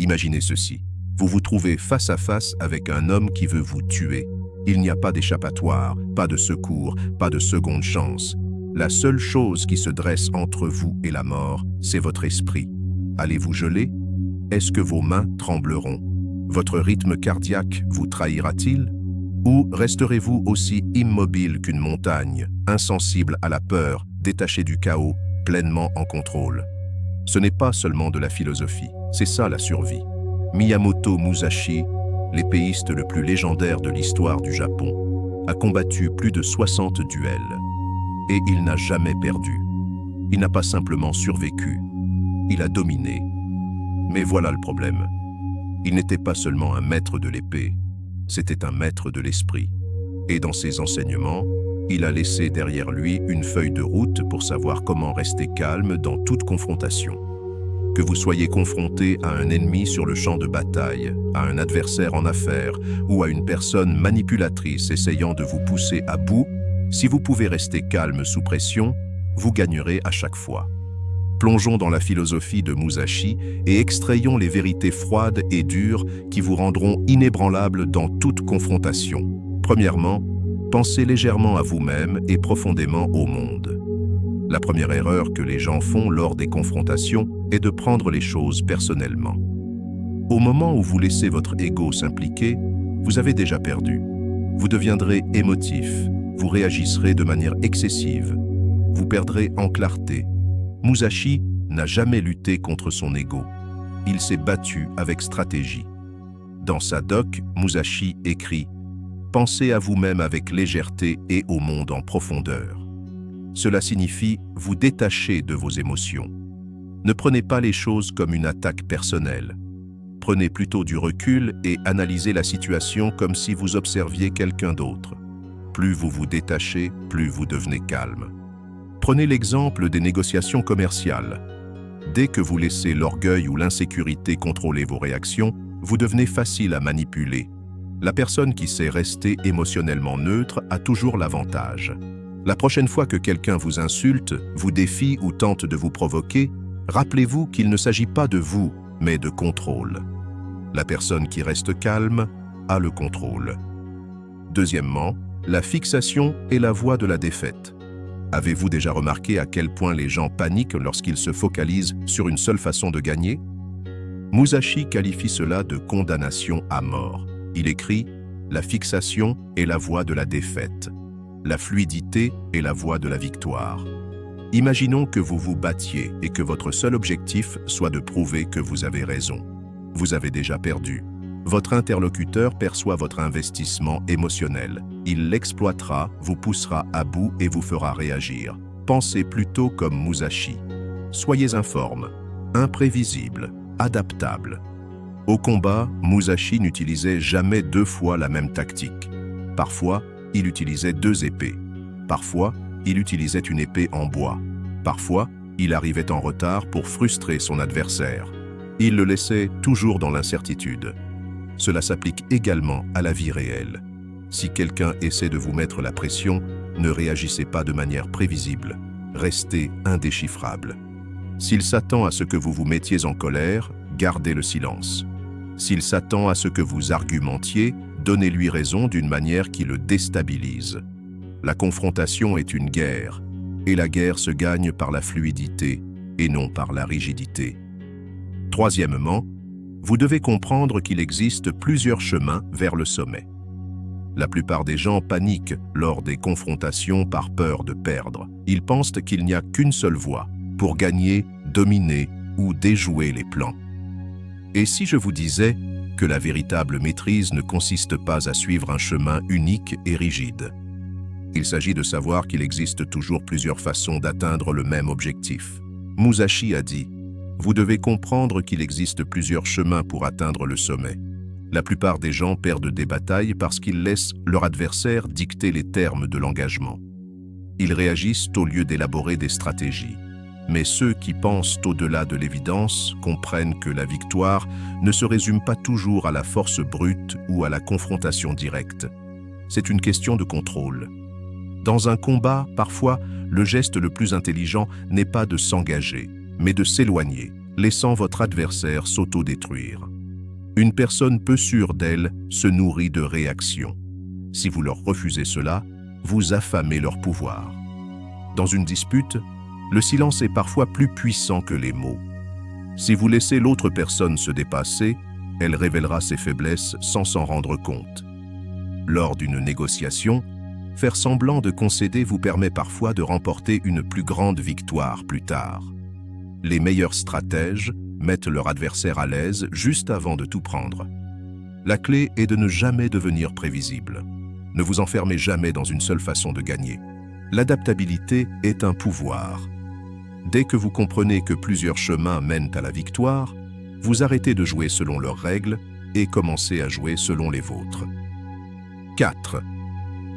Imaginez ceci. Vous vous trouvez face à face avec un homme qui veut vous tuer. Il n'y a pas d'échappatoire, pas de secours, pas de seconde chance. La seule chose qui se dresse entre vous et la mort, c'est votre esprit. Allez-vous geler? Est-ce que vos mains trembleront? Votre rythme cardiaque vous trahira-t-il? Ou resterez-vous aussi immobile qu'une montagne, insensible à la peur, détaché du chaos, pleinement en contrôle? Ce n'est pas seulement de la philosophie, c'est ça la survie. Miyamoto Musashi, l'épéiste le plus légendaire de l'histoire du Japon, a combattu plus de 60 duels. Et il n'a jamais perdu. Il n'a pas simplement survécu, il a dominé. Mais voilà le problème. Il n'était pas seulement un maître de l'épée, c'était un maître de l'esprit. Et dans ses enseignements, il a laissé derrière lui une feuille de route pour savoir comment rester calme dans toute confrontation. Que vous soyez confronté à un ennemi sur le champ de bataille, à un adversaire en affaires ou à une personne manipulatrice essayant de vous pousser à bout, si vous pouvez rester calme sous pression, vous gagnerez à chaque fois. Plongeons dans la philosophie de Musashi et extrayons les vérités froides et dures qui vous rendront inébranlables dans toute confrontation. Premièrement, pensez légèrement à vous-même et profondément au monde. La première erreur que les gens font lors des confrontations est de prendre les choses personnellement. Au moment où vous laissez votre ego s'impliquer, vous avez déjà perdu. Vous deviendrez émotif, vous réagirez de manière excessive, vous perdrez en clarté. Musashi n'a jamais lutté contre son ego. Il s'est battu avec stratégie. Dans sa doc, Musashi écrit « Pensez à vous-même avec légèreté et au monde en profondeur ». Cela signifie vous détacher de vos émotions. Ne prenez pas les choses comme une attaque personnelle. Prenez plutôt du recul et analysez la situation comme si vous observiez quelqu'un d'autre. Plus vous vous détachez, plus vous devenez calme. Prenez l'exemple des négociations commerciales. Dès que vous laissez l'orgueil ou l'insécurité contrôler vos réactions, vous devenez facile à manipuler. La personne qui sait rester émotionnellement neutre a toujours l'avantage. La prochaine fois que quelqu'un vous insulte, vous défie ou tente de vous provoquer, rappelez-vous qu'il ne s'agit pas de vous, mais de contrôle. La personne qui reste calme a le contrôle. Deuxièmement, la fixation est la voie de la défaite. Avez-vous déjà remarqué à quel point les gens paniquent lorsqu'ils se focalisent sur une seule façon de gagner? Musashi qualifie cela de condamnation à mort. Il écrit « La fixation est la voie de la défaite. La fluidité est la voie de la victoire. » Imaginons que vous vous battiez et que votre seul objectif soit de prouver que vous avez raison. Vous avez déjà perdu. Votre interlocuteur perçoit votre investissement émotionnel. Il l'exploitera, vous poussera à bout et vous fera réagir. Pensez plutôt comme Musashi. Soyez informe, imprévisible, adaptable. Au combat, Musashi n'utilisait jamais deux fois la même tactique. Parfois, il utilisait deux épées. Parfois, il utilisait une épée en bois. Parfois, il arrivait en retard pour frustrer son adversaire. Il le laissait toujours dans l'incertitude. Cela s'applique également à la vie réelle. Si quelqu'un essaie de vous mettre la pression, ne réagissez pas de manière prévisible. Restez indéchiffrable. S'il s'attend à ce que vous vous mettiez en colère, gardez le silence. S'il s'attend à ce que vous argumentiez, donnez-lui raison d'une manière qui le déstabilise. La confrontation est une guerre, et la guerre se gagne par la fluidité et non par la rigidité. Troisièmement, vous devez comprendre qu'il existe plusieurs chemins vers le sommet. La plupart des gens paniquent lors des confrontations par peur de perdre. Ils pensent qu'il n'y a qu'une seule voie pour gagner, dominer ou déjouer les plans. Et si je vous disais que la véritable maîtrise ne consiste pas à suivre un chemin unique et rigide? Il s'agit de savoir qu'il existe toujours plusieurs façons d'atteindre le même objectif. Musashi a dit « Vous devez comprendre qu'il existe plusieurs chemins pour atteindre le sommet. » La plupart des gens perdent des batailles parce qu'ils laissent leur adversaire dicter les termes de l'engagement. Ils réagissent au lieu d'élaborer des stratégies. Mais ceux qui pensent au-delà de l'évidence comprennent que la victoire ne se résume pas toujours à la force brute ou à la confrontation directe. C'est une question de contrôle. Dans un combat, parfois, le geste le plus intelligent n'est pas de s'engager, mais de s'éloigner. laissant votre adversaire s'auto-détruire. Une personne peu sûre d'elle se nourrit de réactions. Si vous leur refusez cela, vous affamez leur pouvoir. Dans une dispute, le silence est parfois plus puissant que les mots. Si vous laissez l'autre personne se dépasser, elle révélera ses faiblesses sans s'en rendre compte. Lors d'une négociation, faire semblant de concéder vous permet parfois de remporter une plus grande victoire plus tard. Les meilleurs stratèges mettent leur adversaire à l'aise juste avant de tout prendre. La clé est de ne jamais devenir prévisible. Ne vous enfermez jamais dans une seule façon de gagner. L'adaptabilité est un pouvoir. Dès que vous comprenez que plusieurs chemins mènent à la victoire, vous arrêtez de jouer selon leurs règles et commencez à jouer selon les vôtres. 4.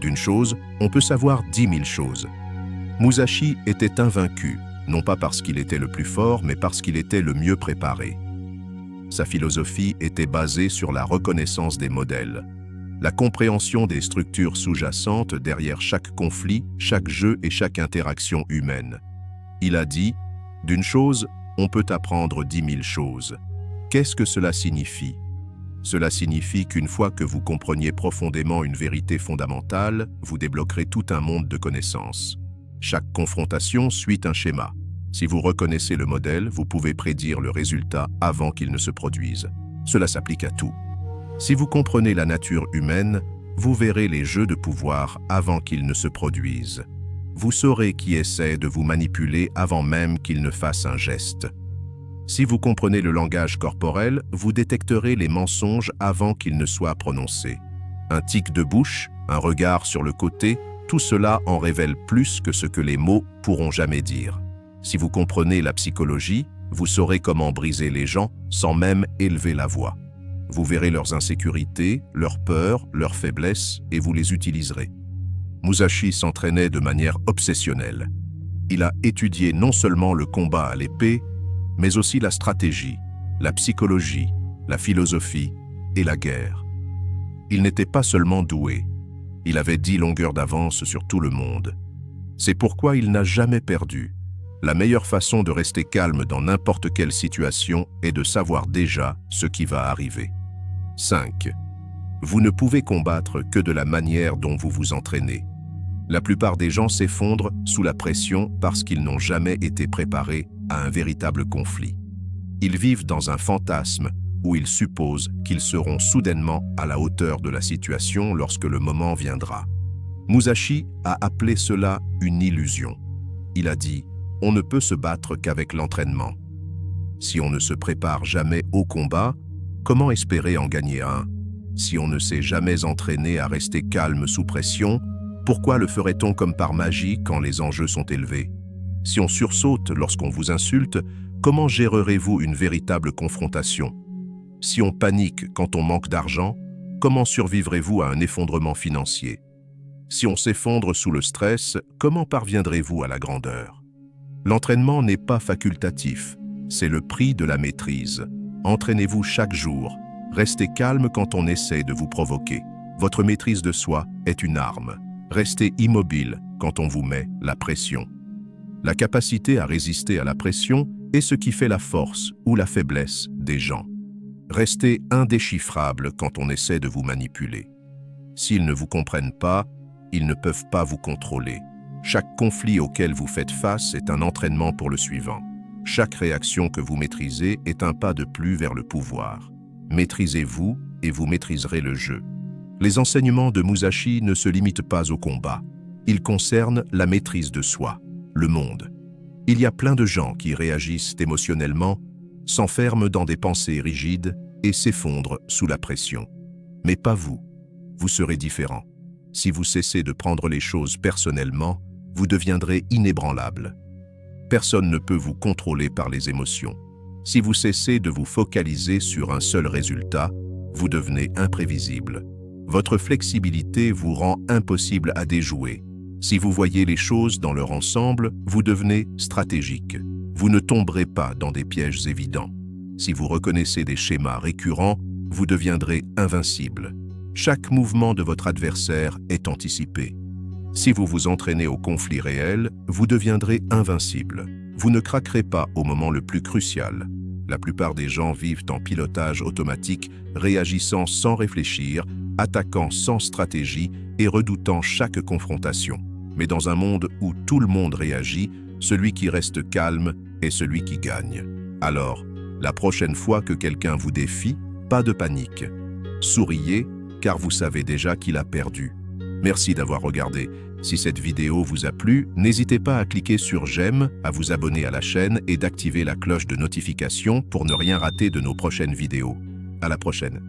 D'une chose, on peut savoir 10 000 choses. Musashi était invaincu, non pas parce qu'il était le plus fort, mais parce qu'il était le mieux préparé. Sa philosophie était basée sur la reconnaissance des modèles, la compréhension des structures sous-jacentes derrière chaque conflit, chaque jeu et chaque interaction humaine. Il a dit, « D'une chose, on peut apprendre 10 000 choses. » Qu'est-ce que cela signifie? Cela signifie qu'une fois que vous compreniez profondément une vérité fondamentale, vous débloquerez tout un monde de connaissances. Chaque confrontation suit un schéma. Si vous reconnaissez le modèle, vous pouvez prédire le résultat avant qu'il ne se produise. Cela s'applique à tout. Si vous comprenez la nature humaine, vous verrez les jeux de pouvoir avant qu'ils ne se produisent. Vous saurez qui essaie de vous manipuler avant même qu'il ne fasse un geste. Si vous comprenez le langage corporel, vous détecterez les mensonges avant qu'ils ne soient prononcés. Un tic de bouche, un regard sur le côté, tout cela en révèle plus que ce que les mots pourront jamais dire. Si vous comprenez la psychologie, vous saurez comment briser les gens sans même élever la voix. Vous verrez leurs insécurités, leurs peurs, leurs faiblesses et vous les utiliserez. Musashi s'entraînait de manière obsessionnelle. Il a étudié non seulement le combat à l'épée, mais aussi la stratégie, la psychologie, la philosophie et la guerre. Il n'était pas seulement doué, il avait 10 longueurs d'avance sur tout le monde. C'est pourquoi il n'a jamais perdu. La meilleure façon de rester calme dans n'importe quelle situation est de savoir déjà ce qui va arriver. 5. Vous ne pouvez combattre que de la manière dont vous vous entraînez. La plupart des gens s'effondrent sous la pression parce qu'ils n'ont jamais été préparés à un véritable conflit. Ils vivent dans un fantasme où ils supposent qu'ils seront soudainement à la hauteur de la situation lorsque le moment viendra. Musashi a appelé cela une illusion. Il a dit « On ne peut se battre qu'avec l'entraînement. Si on ne se prépare jamais au combat, comment espérer en gagner un? Si on ne s'est jamais entraîné à rester calme sous pression, pourquoi le ferait-on comme par magie quand les enjeux sont élevés? Si on sursaute lorsqu'on vous insulte, comment gérerez-vous une véritable confrontation? Si on panique quand on manque d'argent, comment survivrez-vous à un effondrement financier? Si on s'effondre sous le stress, comment parviendrez-vous à la grandeur? L'entraînement n'est pas facultatif, c'est le prix de la maîtrise. Entraînez-vous chaque jour, restez calme quand on essaie de vous provoquer. Votre maîtrise de soi est une arme. Restez immobile quand on vous met la pression. La capacité à résister à la pression est ce qui fait la force ou la faiblesse des gens. Restez indéchiffrable quand on essaie de vous manipuler. S'ils ne vous comprennent pas, ils ne peuvent pas vous contrôler. Chaque conflit auquel vous faites face est un entraînement pour le suivant. Chaque réaction que vous maîtrisez est un pas de plus vers le pouvoir. Maîtrisez-vous et vous maîtriserez le jeu. Les enseignements de Musashi ne se limitent pas au combat. Ils concernent la maîtrise de soi, le monde. Il y a plein de gens qui réagissent émotionnellement, s'enferment dans des pensées rigides et s'effondrent sous la pression. Mais pas vous. Vous serez différent. Si vous cessez de prendre les choses personnellement, vous deviendrez inébranlable. Personne ne peut vous contrôler par les émotions. Si vous cessez de vous focaliser sur un seul résultat, vous devenez imprévisible. Votre flexibilité vous rend impossible à déjouer. Si vous voyez les choses dans leur ensemble, vous devenez stratégique. Vous ne tomberez pas dans des pièges évidents. Si vous reconnaissez des schémas récurrents, vous deviendrez invincible. Chaque mouvement de votre adversaire est anticipé. Si vous vous entraînez au conflit réel, vous deviendrez invincible. Vous ne craquerez pas au moment le plus crucial. La plupart des gens vivent en pilotage automatique, réagissant sans réfléchir, attaquant sans stratégie et redoutant chaque confrontation. Mais dans un monde où tout le monde réagit, celui qui reste calme est celui qui gagne. Alors, la prochaine fois que quelqu'un vous défie, pas de panique. Souriez, car vous savez déjà qu'il a perdu. Merci d'avoir regardé. Si cette vidéo vous a plu, n'hésitez pas à cliquer sur j'aime, à vous abonner à la chaîne et d'activer la cloche de notification pour ne rien rater de nos prochaines vidéos. À la prochaine.